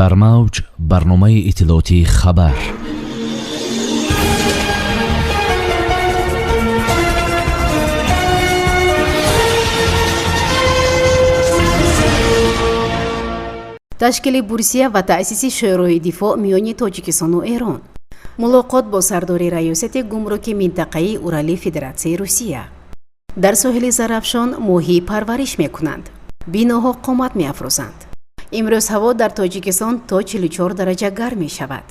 дар мавҷ барномаи иттилоотии хабар. ташкили бурсия ва таъсиси шӯрои дифоъ миёни тоҷикистону Эрон. мулоқот бо сардори раёсати гумруки минтақаи Урали Федератсияи Русия. дар соҳили Зарафшон моҳӣ парвариш мекунанд. биноҳо қомат меафрозанд. имрӯз ҳаво дар тоҷикистон то 44 дараҷа гарм мешавад.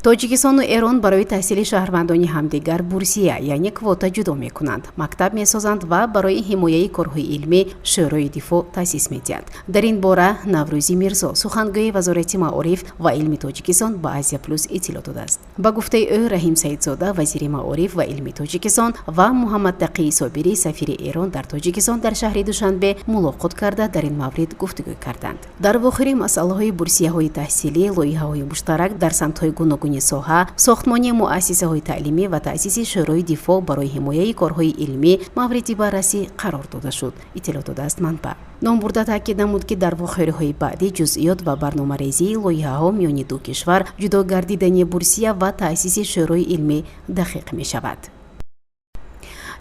тоҷикистону Эрон барои таҳсили шаҳрвандони ҳамдигар бурсия яъне квота ҷудо мекунанд, мактаб месозанд ва барои ҳимояи корҳои илмӣ шӯрои дифоъ таъсис медиҳанд. дар ин бора Наврӯзи Мирзо, сухангӯи вазорати маориф ва илми Тоҷикистон ба Азия Плюс иттилоъ додааст. ба гуфтаи ӯ, Раҳим Саидзода, вазири маориф ва илми Тоҷикистон ва Муҳаммад Тақии Собирӣ, сафири Эрон дар Тоҷикистон дар шаҳри Душанбе мулоқот карда дар ин маврид гуфтугӯ карданд. дар вохири масъалаҳои бурсияҳои таҳсилӣ, лоиҳаҳои муштарак дар самтҳои гуногуни соҳа, сохтмони муассисаҳои таълимӣ ва таъсиси шӯрои дифоъ барои ҳимояи корҳои илмӣ мавриди баррасӣ қарор дода шуд, иттилоъ додааст манбаъ. номбурда таъкид намуд ки дар вохириҳои баъдӣ ҷузъиёт ва барномарезии лоиҳаҳо миёни ду кишвар ҷудо гардидани бурсия ва таъсиси шӯрои илмӣ дақиқ мешавад.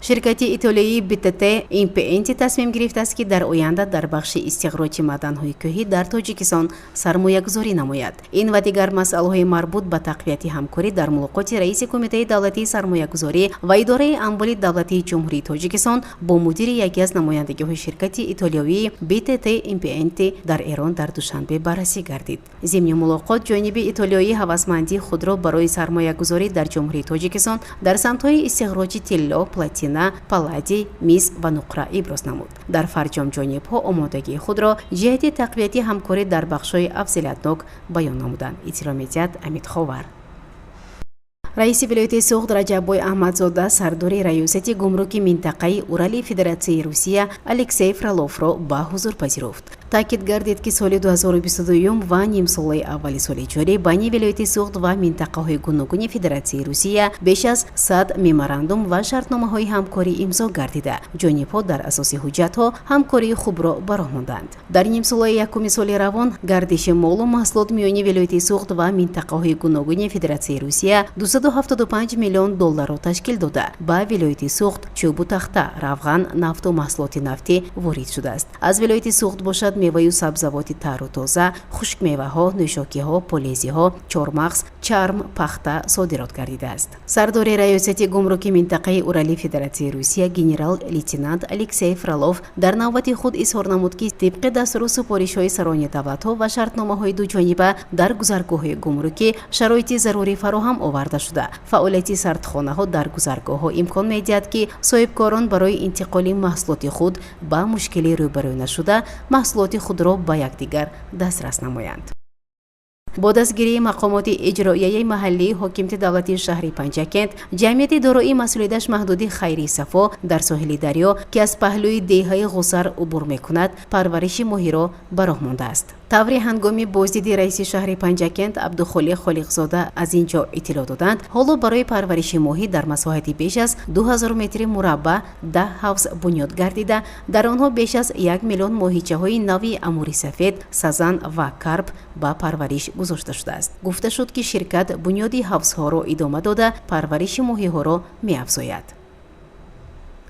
ширкати итолиёии БТТ Импиенти тасмим гирифтааст ки дар оянда дар бахши истиғроҷи маъданҳои кӯҳӣ дар Тоҷикистон сармоягузорӣ намояд. ин ва дигар масъалаҳои марбут ба тақвияти ҳамкорӣ дар мулоқоти раиси Кумитаи давлатии сармоягузорӣ ва идораи амволи давлатии ҷумҳурии Тоҷикистон бо мудири яке аз намояндагиҳои ширкати итолиёии БТТ Импиенти дар Эрон дар Душанбе баррасӣ гардид. зимни мулоқот ҷониби итолиёӣ ҳавасмандии худро барои сармоягузорӣ дар ҷумҳурии Тоҷикистон дар самтҳои истиғроҷи тилло, платина, палладий, мис ва нуқра иброз намуд. дар фарҷом ҷонибҳо омодагии худро ҷиҳати тақвияти ҳамкорӣ дар бахшҳои афзалиятнок баён намуданд. иттилоъ медиҳад Амид Ховар. раиси вилояти Суғд Раҷаббой Аҳмадзода сардори раёсати гумруки минтақаи Урали Федератсияи Русия Алексей Фроловро ба ҳузур пазируфт. таъкид гардид ки соли 2022 ва нимсолаи аввали соли ҷорӣ байни вилояти Суғд ва минтақаҳои гуногуни Федератсияи Русия беш аз 100 меморандум ва шартномаҳои ҳамкорӣ имзо гардида, ҷонибҳо дар асоси ҳуҷҷатҳо ҳамкории хубро ба роҳ монданд. дар нимсолаи якуми соли равон гардиши молу маҳсулот миёни вилояти Суғд ва минтақаҳои гуногуни Федератсияи Русия 275 миллион долларро ташкил дода, ба вилояти Суғд чӯбу тахта, равған, нафту маҳсулоти нафтӣ ворид шудааст. аз вилояти Суғд бошад меваю сабзавоти тару тоза, хушкмеваҳо, нӯшокиҳо, полезиҳо, чормағз, чарм, пахта содирот гардидааст. сардори раёсати гумруки минтақаи Урали Федератсияи Русия генерал-лейтенант Алексей Фролов дар навбати худ изҳор намуд ки тибқи дастуру супоришҳои сарони давлатҳо ва шартномаҳои дуҷониба дар гузаргоҳҳои гумрукӣ шароити зарурӣ фароҳам оварда шуда, фаъолияти сардхонаҳо дар гузаргоҳҳо имкон медиҳад ки соҳибкорон барои интиқоли маҳсулоти худ ба мушкилӣ рӯбарӯ нашуда маҳсулоти худро ба якдигар дастрас намоянд. бо дастгирии мақомоти иҷроияи маҳаллии ҳокимияти давлатии шаҳри Панҷакент, ҷамъияти дорои масъулияташ маҳдуди Хайри Сафо дар соҳили дарё ки аз паҳлӯи деҳаи Ғусар убур мекунад, парвариши моҳиро ба роҳ мондааст. таври ҳангоми боздиди раиси шаҳри Панҷакент Абдухолиқ Холиқзода аз ин ҷо иттилоъ доданд, ҳоло барои парвариши моҳӣ дар масоҳати беш аз 2000 метри мураббаъ 10 ҳавз бунёд гардида, дар онҳо беш аз 1 миллион моҳичаҳои нави амури сафед, сазан ва карп ба парвариш гузошта шудааст. гуфта шуд ки ширкат бунёди ҳавзҳоро идома дода парвариши моҳиҳоро меафзояд.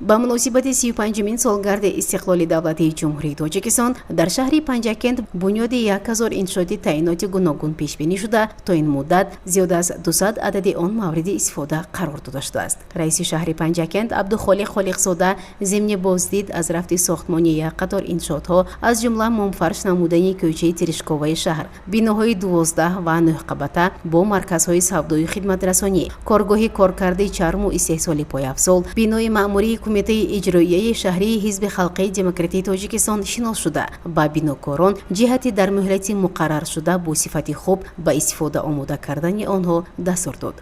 ба муносибати 35-мин солгарди истиқлоли давлатии ҷумҳурии Тоҷикистон дар шаҳри Панҷакент бунёди 1000 иншооти таъиноти гуногун пешбинӣ шуда, то ин муддат зиёда аз 200 адади он мавриди истифода қарор дода шудааст. раиси шаҳри Панҷакент Абдухолиқ Холиқзода зимни боздид аз рафти сохтмони як қатор иншоотҳо, аз ҷумла момфарш намудани кӯчаи Тиришковаи шаҳр, биноҳои 12 ва 9 қабата бо марказҳои савдою хидматрасонӣ, коргоҳи коркарди чарму истеҳсоли пойафзол, бинои маъмурии Кумитаи иҷроияи шаҳрии Ҳизби халқии демократии Тоҷикистон шинос шуда, ба бинокорон ҷиҳати дар муҳлати муқаррар шуда бо сифати хуб ба истифода омода кардани онҳо дастур дод.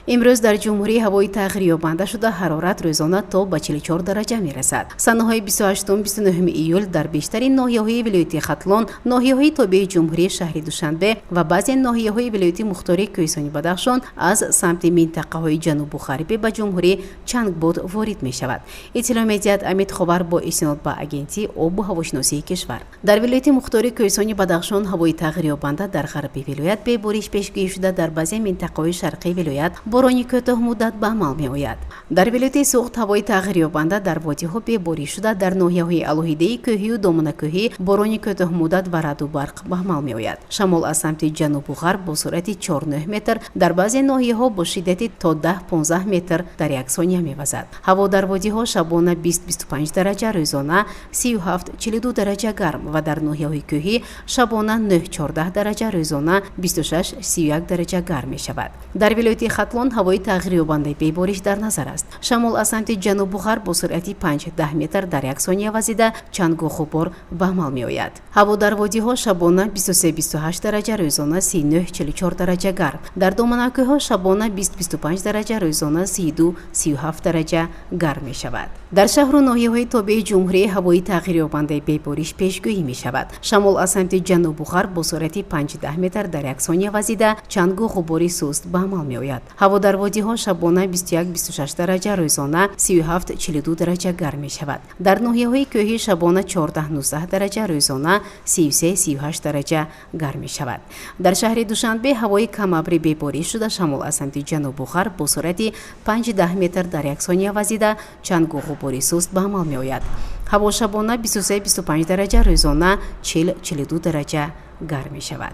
امروز در جمهوری هوای تغییریابنده شده حرارت روزانه تا به 44 درجه میرسد. سنه‌های 28 و 29 ایول در بیشترین ناحیه‌های ولایت ختلان، ناحیه‌های تابع جمهوری شهر دوشنبه و بعضی ناحیه‌های ولایت مختار کوهستانی بدخشان از سمت منطقه‌های جنوب و غربی به جمهوری چنگ باد وارد می‌شود. اطلاع می‌دهد امید خبر با استناد به اجنسی آب و هواشناسی کشور. در ولایت مختار کوهستانی بدخشان هوای تغییریابنده در غربی ولایت به بارش پیشگویی شده. در بعضی منطقه‌های شرقی ولایت بارانی کوتاه مدت به عمل می‌آید. در ولایت سوخت هوای تغییریابنده در وادی‌ها به بارش شده. در ناحیه‌های الوهیده کوهی و دامنه کوهی بارانی کوتاه مدت و رعد و برق به عمل می‌آید. شمال از سمت جنوب و غرب با سرعت 4-9 متر، در بعضی ناحیه‌ها با شدت تا 10-15 متر در یک ثانیه می‌وزد. هوا در وادی‌ها شبانه 20-25 درجه، روزانه 37-42 درجه گرم و در ناحیه‌های کوهی شبانه 9-14 درجه، روزانه 26-31 درجه گرم می‌شود. در ولایت ختلان هوای تغییریابنده به بارش در نظر است. شمال از سمت جنوب و غرب با سرعت 5-10 متر در یک ثانیه وزیده چند گاه غبار به عمل می‌آید. هوا در وادی‌ها شبانه 23-28 درجه، روزانه 39-44 درجه گرم. در دامنه کوه‌ها شبانه 20-25 درجه، روزانه 32-37 درجه گرم می‌شود. در شهر و ناحیه‌های تابع جمهوری هوای تغییریابنده به بارش پیشگویی می‌شود. شمال از سمت جنوب و غرب با سرعت 5-10 متر در یک ثانیه وزیده چند گاه غباری سست به عمل می‌آید. هوا در وادی‌ها شبانه 21-26 درجه، روزانه 37-42 درجه گرم می‌شود. در ناحیه‌های کوهی شبانه 14-19 درجه، روزانه 33-38 درجه گرم می‌شود. در شهر دوشنبه هوای کم ابری به بارش شده. شمال از سمت جنوب و غرب با سرعت 5-10 متر در یک ثانیه وزیده چند گاه غباری سست به عمل می‌آید. هوا شبانه 23-25 درجه، روزانه 40-42 درجه گرم می‌شود.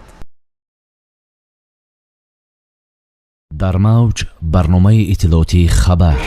در موج برنامه اطلاعاتی خبر.